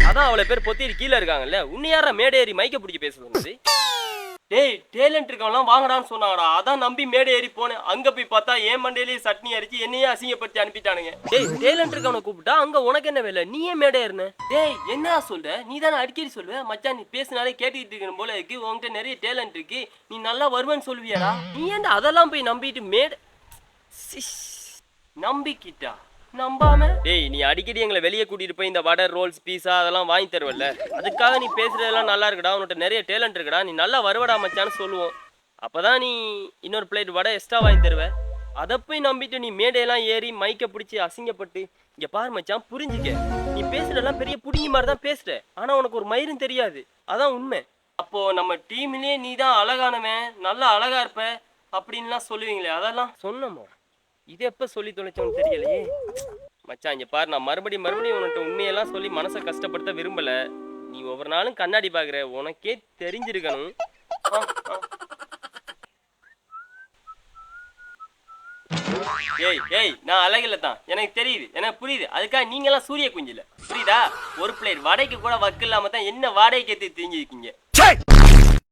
அதான் அவ்வளவு பேர் பொத்திட்டு கீழே இருக்காங்கல்ல. உன்னை யாரா மேடை ஏறி மைக்க பிடிக்க பேச சொன்னது? டேய் டேலண்ட் இருக்கவங்களாம் வாங்கடான்னு சொன்னாங்கடா. அதான் நம்பி மேடை ஏறி போனேன். அங்க போய் பார்த்தா ஏன் மண்டையிலேயே சட்னி அரிச்சு என்னையே அசிங்கப்படுத்தி அனுப்பிட்டானுங்க. டேய் டேலண்ட் இருக்கவனை கூப்பிட்டா அங்க உனக்கு என்ன வேலை? நீ ஏன் மேடை ஏறின? டேய் என்ன சொல்ற? நீ தானே அடிக்கடி சொல்லுவ மச்சான் நீ பேசினாலே கேட்டுக்கிட்டு இருக்கணும் போல இருக்கு, உன்கிட்ட நிறைய டேலண்ட் இருக்கு, நீ நல்லா வருவேன்னு சொல்லுவியாடா. நீ ஏன்டா அதெல்லாம் போய் நம்பிட்டு மேடை நம்பிக்கிட்டா நம்பாம? டேய் நீ அடிக்கடி எங்களை வெளியே கூட்டிட்டு போய் இந்த வடை ரோல்ஸ் பீஸா அதெல்லாம் வாங்கி தருவல்ல, அதுக்காக நீ பேசுறதெல்லாம் நல்லா இருக்குடா, உன்கிட்ட நிறைய டேலண்ட் இருக்குடா, நீ நல்லா வருவடா மச்சான்னு சொல்லுவோம். அப்பதான் நீ இன்னொரு பிளேட் வடை எக்ஸ்ட்ரா வாங்கி தருவ. அதை போய் நம்பிட்டு நீ மேடையெல்லாம் ஏறி மைக்க பிடிச்சி அசிங்கப்பட்டு இங்க பாரு மச்சான் புரிஞ்சுக்க, நீ பேசுறதெல்லாம் பெரிய புடிங்கி மாதிரி தான் பேசுற, ஆனா உனக்கு ஒரு மயிரும் தெரியாது, அதான் உண்மை. அப்போ நம்ம டீம்லயே நீ தான் அழகானவன், நல்லா அழகா இருப்ப அப்படின்லாம் சொல்லுவீங்களே, அதெல்லாம் சொன்னமோ இது எப்ப சொல்லி தொலைச்சோன்னு தெரியலையே மச்சான். இங்க பாரு நான் மறுபடியும் உன்கிட்ட உண்மையெல்லாம் சொல்லி மனசை கஷ்டப்படுத்த விரும்பல. நீ ஒவ்வொரு நாளும் கண்ணாடி பாக்குற, உனக்கே தெரிஞ்சிருக்கணும். ஏய் ஏய் நான் அழகில தான், எனக்கு தெரியுது, எனக்கு புரியுது, அதுக்காக நீங்க எல்லாம் சூரிய குஞ்சில புரியுதா? ஒரு பிளேட் வடைக்கு கூட வக்கு இல்லாம தான் என்ன வாடகைக்கு ஏத்தி தெரிஞ்சிருக்கீங்க.